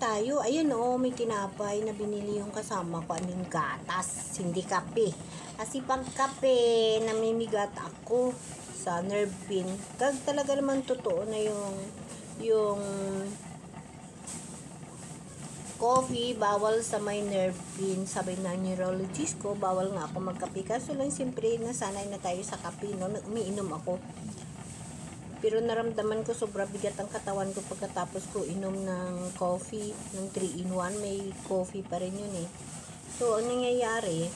tayo. Ayun oh, may tinapay na binili yung kasama ko. Anong gatas, hindi kape. Kasi pag kape, namimigat ako sa nerve pin. Talaga naman totoo na yung coffee, bawal sa may nerve pin. Sabi ng neurologist ko, bawal nga ako magkape. Kaso lang, siyempre, nasanay na tayo sa kape, no? Umiinom ako. Pero naramdaman ko sobra bigat ang katawan ko pagkatapos ko inom ng coffee, ng 3-in-1. May coffee pa rin yun eh. So, ang nangyayari,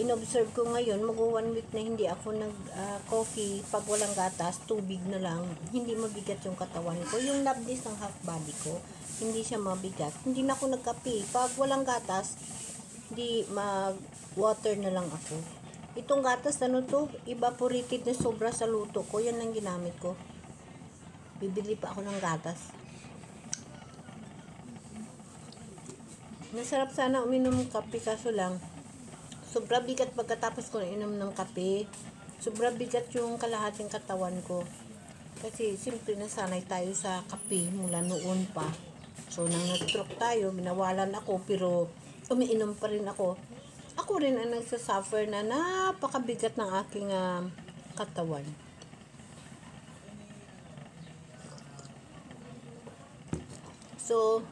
inobserve ko ngayon, mag-1 week na hindi ako nag-coffee. Pag walang gatas, tubig na lang. Hindi mabigat yung katawan ko. Yung labdis ng half body ko, hindi siya mabigat. Hindi na ako nagkape. Pag walang gatas, hindi mag-water na lang ako. Itong gatas, ano to? Evaporated na sobra sa luto ko. Yan ang ginamit ko. Bibili pa ako ng gatas. Nasarap sana uminom ng kape, kaso lang, sobra bigat pagkatapos ko na inom ng kape. Sobra bigat yung kalahating katawan ko. Kasi simple nasanay tayo sa kape mula noon pa. So, nang nag-stroke tayo, binawalan ako, pero umiinom pa rin ako. Ako rin ang nagsasuffer na napakabigat ng aking katawan. So,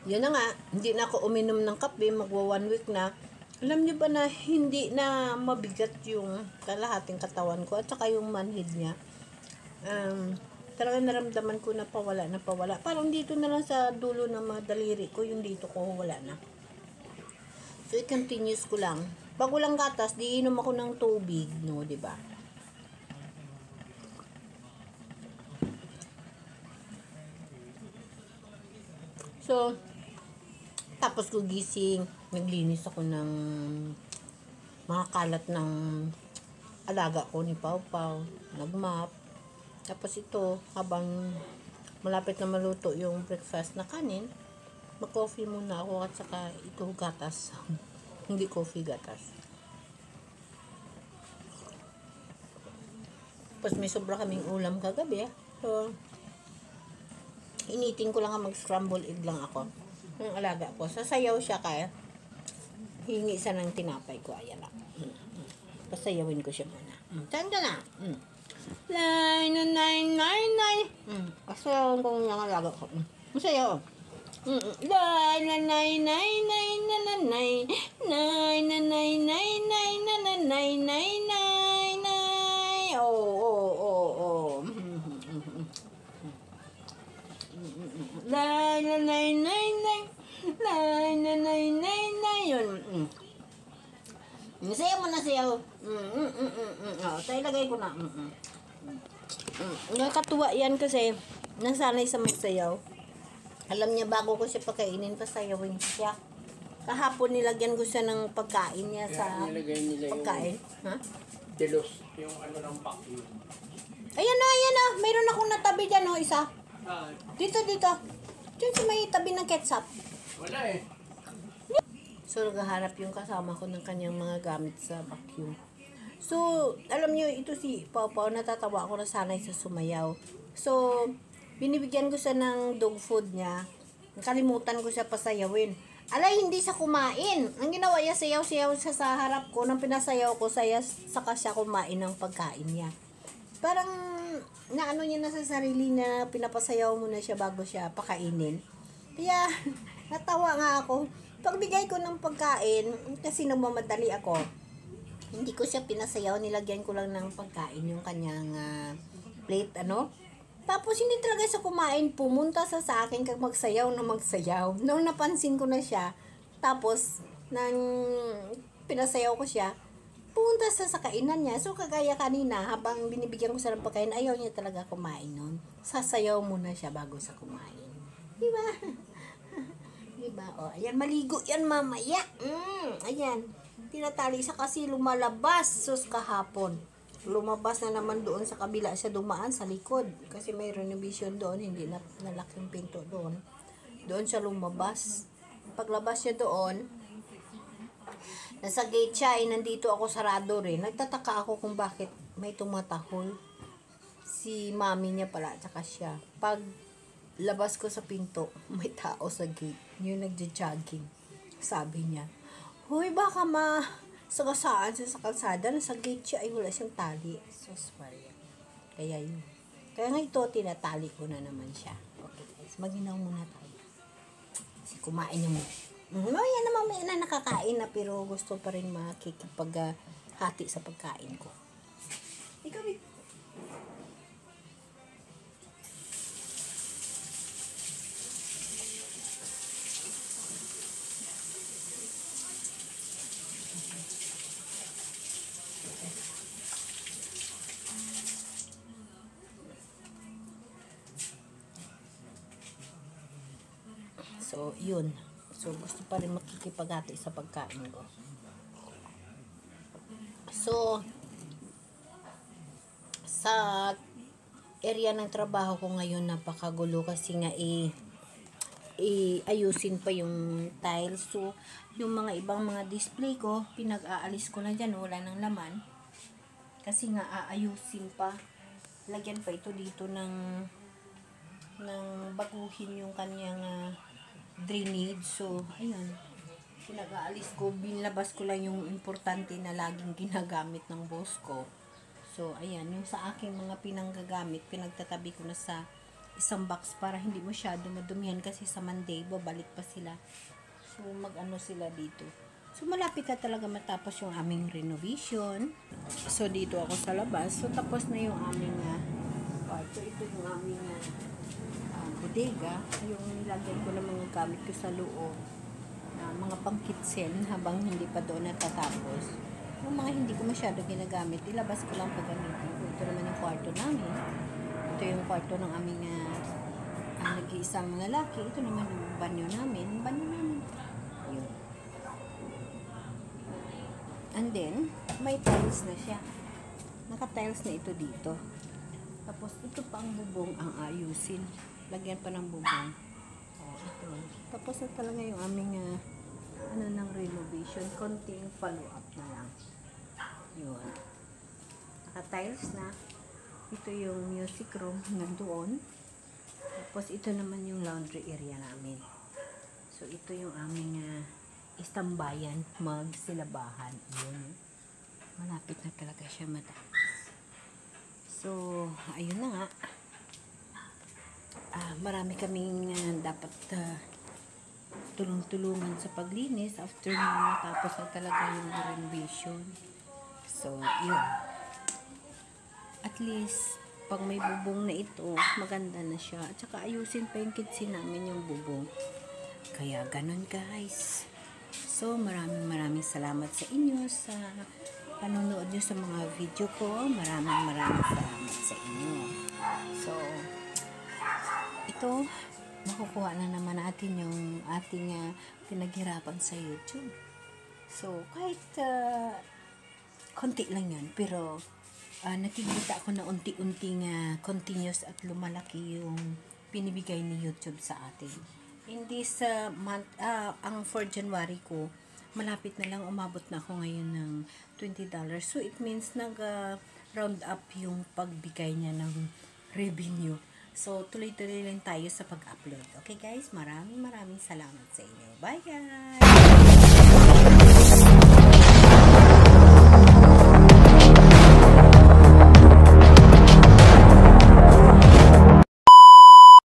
yun na nga, hindi na ako uminom ng kape, magwa 1 week na. Alam niyo ba na hindi na mabigat yung kalahating katawan ko at saka yung manhid niya. Talagang naramdaman ko na pawala. Parang dito na lang sa dulo ng mga daliri ko, yung dito ko wala na. So, i-continuous ko lang. Pag walang gatas, di inom ako ng tubig, no, di ba? So, tapos ko gising, naglinis ako ng mga kalat ng alaga ko ni Pau Pau, nagmap. Tapos ito, habang malapit na maluto yung breakfast na kanin, mag-coffee muna ako at saka ito gatas. Hindi coffee, gatas. Tapos may sobra kaming ulam kagabi. So, initin ko lang mag-scramble egg lang ako. Yung alaga ko. Sasayaw siya kaya hingi siya ng tinapay ko. Ayan lang. Pasayawin ko siya muna. Saan ka na? Nine, nine, nine, nine. Pasayawan ko yung alaga ko. Masayaw. Nine, nine, nine, nine, nine, nine, nine, nine, nine, nine, nine, nine, nine, nine, nine. Oh. Nine, nine, nine, nine, nine, nine, nine, nine, nine. Yun. Sayaw mo na, sayaw. Tayo lagay ko na. Nakakatuwa yan kasi nasanay sa magsayaw. Alam niya, bago ko siya pakainin, pasayawin siya. Kahapon nilagyan ko siya ng pagkain niya sa pagkain. Ha? Delos, yung ano ng vacuum. Ayan na. Mayroon akong natabi dyan, isa. Dito. Diyan sa may tabi ng ketchup. Wala eh. So, naghahanap yung kasama ko ng kanyang mga gamit sa vacuum. So, alam niyo, ito si Pau Pau, natatawa ako na sanay sa sumayaw. So, binibigyan ko siya ng dog food niya. Nakalimutan ko siya pasayawin. Alay, hindi siya kumain. Ang ginawa niya, sayaw-sayaw siya sa harap ko. Nang pinasayaw ko, saka siya kumain ng pagkain niya. Parang, naano niya na sa sarili na pinapasayaw mo na siya bago siya pakainin. Kaya, natawa nga ako. Pagbigay ko ng pagkain, kasi nagmamadali ako, hindi ko siya pinasayaw, nilagyan ko lang ng pagkain yung kanyang plate, Tapos, hindi talaga siya kumain. Pumunta sa akin kag magsayaw. Nung napansin ko na siya, tapos, nang pinasayaw ko siya, pumunta sa kainan niya. So, kagaya kanina, habang binibigyan ko siya ng pagkain, ayaw niya talaga kumain nun. Sasayaw muna siya bago sa kumain. Diba? Diba? O, ayan, maligo yan mamaya. Ayan. Tinatali siya kasi lumalabas. Sus, kahapon. Lumabas na naman doon sa kabila siya dumaan sa likod. Kasi may renovation doon, hindi na nalaking pinto doon. Doon siya lumabas. Paglabas siya doon, nasa gate siya, nandito ako sarado rin. Nagtataka ako kung bakit may tumatahol. Si mami niya pala, tsaka siya. Pag labas ko sa pinto, may tao sa gate. Yung nagja-jogging. Sabi niya, "Hoy, baka sagasaan siya sa kalsada, nasa gate siya, ay wala siyang tali." Sus Maria. Kaya yun. Kaya nga ito, tinatali ko na naman siya. Okay guys, maginaw muna tayo. Kasi kumain yung mamaya naman may na nakakain na, pero gusto pa rin makikipag hati sa pagkain ko. Ikaw, so, yun. So, gusto pa rin makikipaghati sa pagkain ko. So, sa area ng trabaho ko ngayon, napakagulo kasi nga ayusin pa yung tiles. So, yung mga ibang mga display ko, pinag-aalis ko na dyan, wala nang laman. Kasi nga, aayusin pa. Lagyan pa ito dito ng baguhin yung kanyang drainage. So, ayun. Pinag-aalis ko, binlabas ko lang yung importante na laging ginagamit ng boss ko. So, ayan. Yung sa aking mga pinanggagamit, pinagtatabi ko na sa isang box para hindi masyado madumihan kasi sa Monday, babalik pa sila. So, mag-ano sila dito. So, malapit na talaga matapos yung aming renovation. So, dito ako sa labas. So, tapos na yung aming kwarto. Ito yung aming bodega. Yung nilagay ko ng mga gamit ko sa loob. Mga pang-kitchen habang hindi pa doon natatapos. Yung mga hindi ko masyado ginagamit, ilabas ko lang pag gamitin ko. Ito naman yung kwarto namin. Ito yung kwarto ng aming nag-iisang lalaki. Ito naman yung banyo namin. Yun. And then, may tiles na siya. Naka-tiles na ito dito. Tapos, ito pa ang bubong ang ayusin. Lagyan pa ng bubong. Ito. Tapos na talaga yung aming ng renovation. Konting follow-up na lang. Yun. Naka-tiles na. Ito yung music room hanggang doon. Tapos ito naman yung laundry area namin. So ito yung aming istambayan, magsilabahan. Yun. Malapit na talaga siya matapos. So, ayun na nga. Marami kaming dapat tulong-tulungan sa paglinis after na matapos na talaga yung renovation. So, yun. At least, pag may bubong na ito, maganda na siya. At saka ayusin pa yung kitchen namin yung bubong. Kaya ganun guys. So, maraming salamat sa inyo sa panonood nyo sa mga video ko. Maraming salamat sa inyo. So, ito, makukuha na naman natin yung ating pinaghirapan sa YouTube. So, kahit konti lang yun, pero nakikita ko na unti-unting continuous at lumalaki yung pinibigay ni YouTube sa atin. In this month, ang for January ko, malapit na lang, umabot na ako ngayon ng $20. So, it means nag-round up yung pagbigay niya ng revenue. So, tuloy-tuloy lang tayo sa pag-upload. Okay guys, maraming salamat sa inyo. Bye guys!